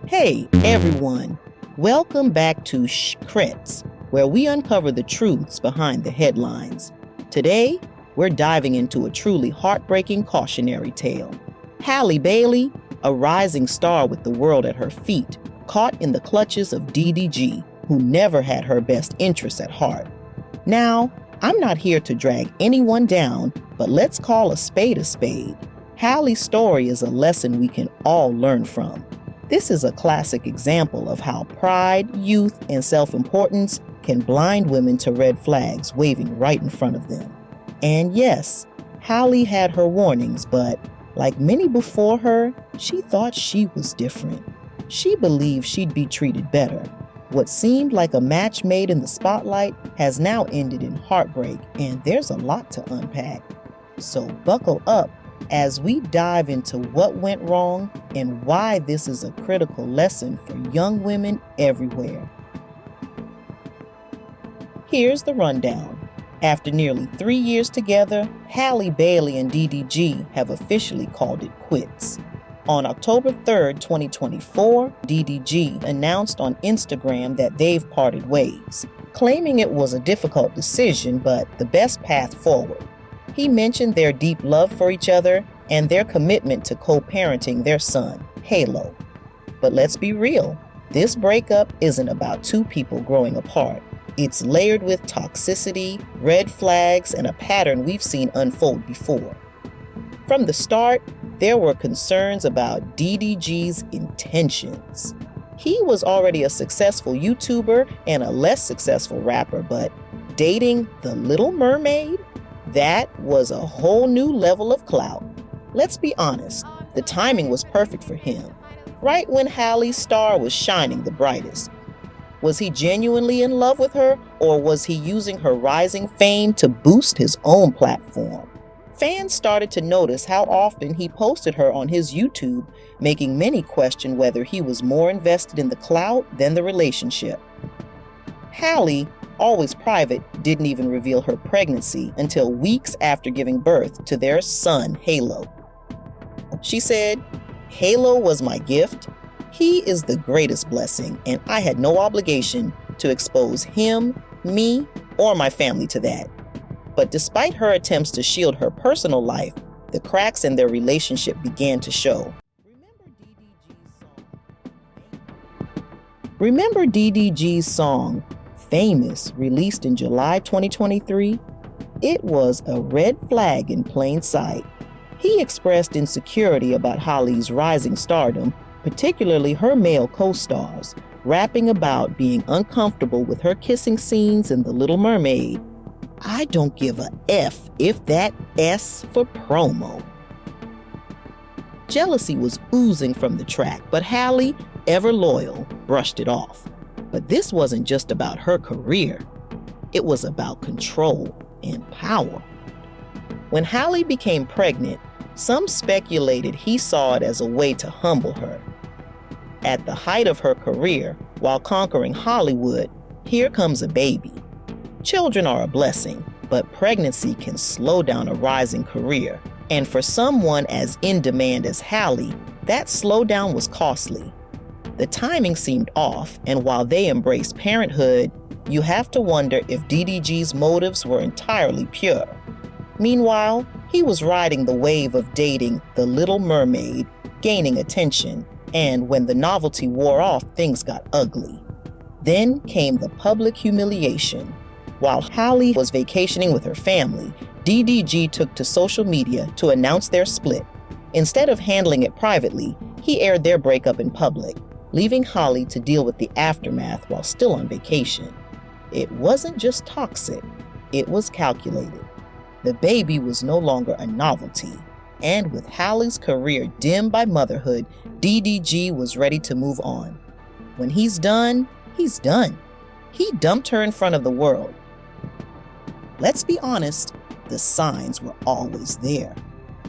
Hey everyone, welcome back to Shhhcrets, where we uncover the truths behind the headlines. Today, we're diving into a truly heartbreaking cautionary tale. Halle Bailey, a rising star with the world at her feet, caught in the clutches of DDG, who never had her best interests at heart. Now, I'm not here to drag anyone down, but let's call a spade a spade. Halle's story is a lesson we can all learn from. This is a classic example of how pride, youth, and self-importance can blind women to red flags waving right in front of them. And yes, Halle had her warnings, but like many before her, she thought she was different. She believed she'd be treated better. What seemed like a match made in the spotlight has now ended in heartbreak, and there's a lot to unpack. So buckle up as we dive into what went wrong and why this is a critical lesson for young women everywhere. Here's the rundown. After nearly 3 years together, Halle Bailey and DDG have officially called it quits. On October 3rd, 2024, DDG announced on Instagram that they've parted ways, claiming it was a difficult decision but the best path forward. He mentioned their deep love for each other and their commitment to co-parenting their son, Halo. But let's be real, this breakup isn't about two people growing apart. It's layered with toxicity, red flags, and a pattern we've seen unfold before. From the start, there were concerns about DDG's intentions. He was already a successful YouTuber and a less successful rapper, but dating the Little Mermaid? That was a whole new level of clout. Let's be honest, the timing was perfect for him, right when Halle's star was shining the brightest. Was he genuinely in love with her, or was he using her rising fame to boost his own platform? Fans started to notice how often he posted her on his YouTube, making many question whether he was more invested in the clout than the relationship. Halle, always private, didn't even reveal her pregnancy until weeks after giving birth to their son, Halo. She said, "Halo was my gift. He is the greatest blessing, and I had no obligation to expose him, me, or my family to that." But despite her attempts to shield her personal life, the cracks in their relationship began to show. Remember DDG's song, Famous, released in July 2023? It was a red flag in plain sight. He expressed insecurity about Halle's rising stardom, particularly her male co-stars, rapping about being uncomfortable with her kissing scenes in The Little Mermaid. I don't give a F if that S for promo. Jealousy was oozing from the track, but Halle, ever loyal, brushed it off. But this wasn't just about her career. It was about control and power. When Halle became pregnant, some speculated he saw it as a way to humble her. At the height of her career, while conquering Hollywood, here comes a baby. Children are a blessing, but pregnancy can slow down a rising career. And for someone as in demand as Halle, that slowdown was costly. The timing seemed off, and while they embraced parenthood, you have to wonder if DDG's motives were entirely pure. Meanwhile, he was riding the wave of dating the Little Mermaid, gaining attention, and when the novelty wore off, things got ugly. Then came the public humiliation. While Halle was vacationing with her family, DDG took to social media to announce their split. Instead of handling it privately, he aired their breakup in public, leaving Halle to deal with the aftermath while still on vacation. It wasn't just toxic, it was calculated. The baby was no longer a novelty, and with Halle's career dimmed by motherhood, DDG was ready to move on. When he's done, he's done. He dumped her in front of the world. Let's be honest, the signs were always there.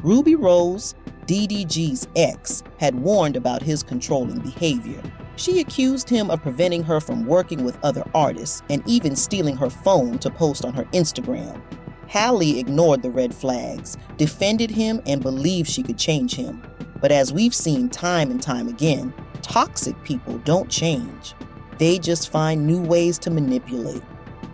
Ruby Rose, DDG's ex, had warned about his controlling behavior. She accused him of preventing her from working with other artists and even stealing her phone to post on her Instagram. Halle ignored the red flags, defended him, and believed she could change him. But as we've seen time and time again, Toxic people don't change. They just find new ways to manipulate.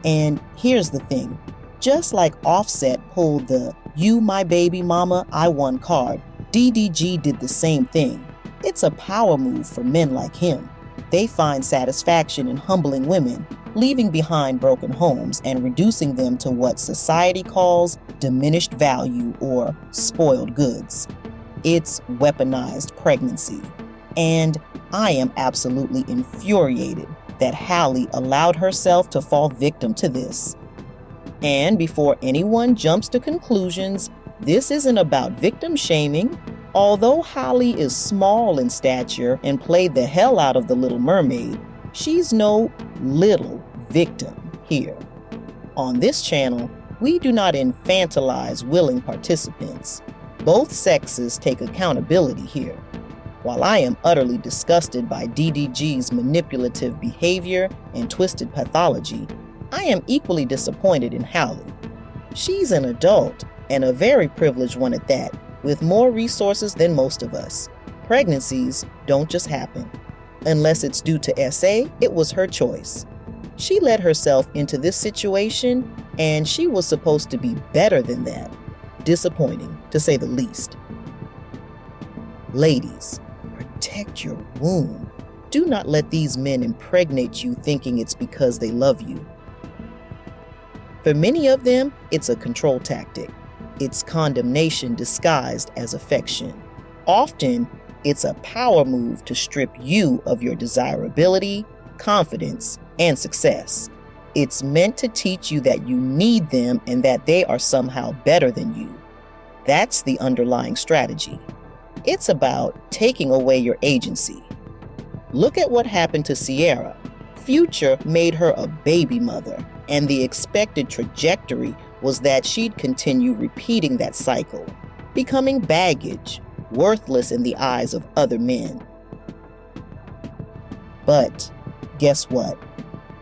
And here's the thing. Just like Offset pulled the "You my baby mama, I won" card, DDG did the same thing. It's a power move for men like him. They find satisfaction in humbling women, leaving behind broken homes and reducing them to what society calls diminished value or spoiled goods. It's weaponized pregnancy. And I am absolutely infuriated that Halle allowed herself to fall victim to this. And before anyone jumps to conclusions, this isn't about victim shaming. Although Halle is small in stature and played the hell out of the Little Mermaid, she's no little victim here. On this channel, we do not infantilize willing participants. Both sexes take accountability here. While I am utterly disgusted by DDG's manipulative behavior and twisted pathology, I am equally disappointed in Halle. She's an adult, and a very privileged one at that, with more resources than most of us. Pregnancies don't just happen. Unless it's due to SA, it was her choice. She let herself into this situation, and she was supposed to be better than that. Disappointing, to say the least. Ladies, protect your womb. Do not let these men impregnate you thinking it's because they love you. For many of them, it's a control tactic. It's condemnation disguised as affection. Often, it's a power move to strip you of your desirability, confidence, and success. It's meant to teach you that you need them and that they are somehow better than you. That's the underlying strategy. It's about taking away your agency. Look at what happened to Sierra. Future made her a baby mother, and the expected trajectory was that she'd continue repeating that cycle, becoming baggage, worthless in the eyes of other men. But guess what?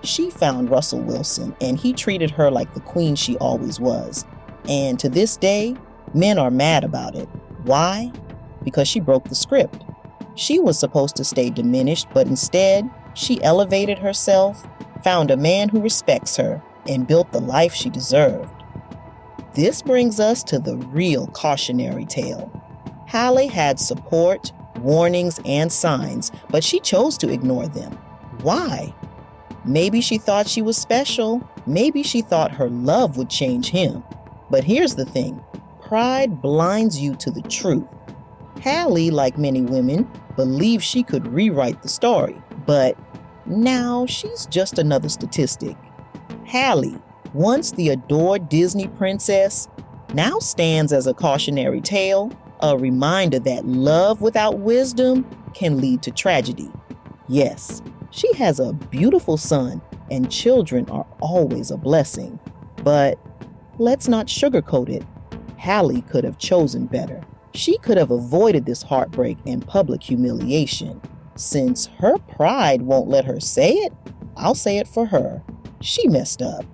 She found Russell Wilson, and he treated her like the queen she always was. And to this day, men are mad about it. Why? Because she broke the script. She was supposed to stay diminished, but instead, she elevated herself, found a man who respects her, and built the life she deserved. This brings us to the real cautionary tale. Halle had support, warnings, and signs, but she chose to ignore them. Why? Maybe she thought she was special. Maybe she thought her love would change him. But here's the thing. Pride blinds you to the truth. Halle, like many women, believed she could rewrite the story, but now she's just another statistic. Halle, once the adored Disney princess, now stands as a cautionary tale, a reminder that love without wisdom can lead to tragedy. Yes, she has a beautiful son, and children are always a blessing. But let's not sugarcoat it. Halle could have chosen better. She could have avoided this heartbreak and public humiliation. Since her pride won't let her say it, I'll say it for her. She messed up.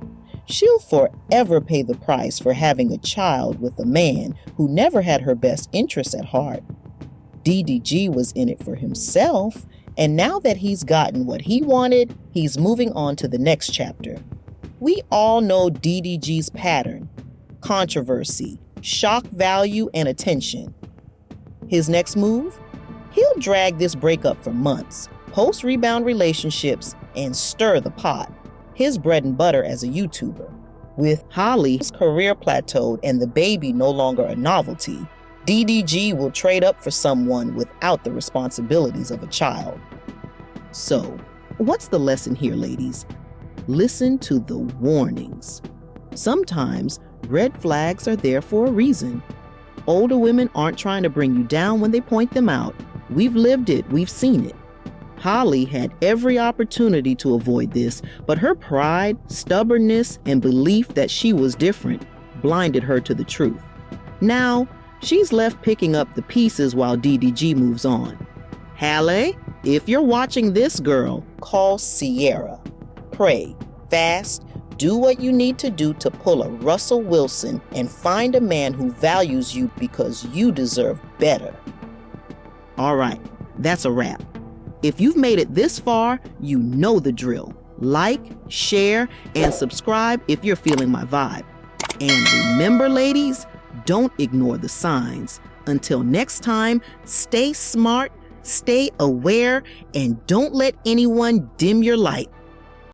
She'll forever pay the price for having a child with a man who never had her best interests at heart. DDG was in it for himself, and now that he's gotten what he wanted, he's moving on to the next chapter. We all know DDG's pattern: controversy, shock value, and attention. His next move? He'll drag this breakup for months, post rebound relationships, and stir the pot. His bread and butter as a YouTuber. With Halle's career plateaued and the baby no longer a novelty, DDG will trade up for someone without the responsibilities of a child. So, what's the lesson here, ladies? Listen to the warnings. Sometimes red flags are there for a reason. Older women aren't trying to bring you down when they point them out. We've lived it, we've seen it. Halle had every opportunity to avoid this, but her pride, stubbornness, and belief that she was different blinded her to the truth. Now, she's left picking up the pieces while DDG moves on. Halle, if you're watching this, girl, call Sierra. Pray, fast, do what you need to do to pull a Russell Wilson and find a man who values you because you deserve better. All right, that's a wrap. If you've made it this far, you know the drill. Like, share, and subscribe if you're feeling my vibe. And remember, ladies, don't ignore the signs. Until next time, stay smart, stay aware, and don't let anyone dim your light.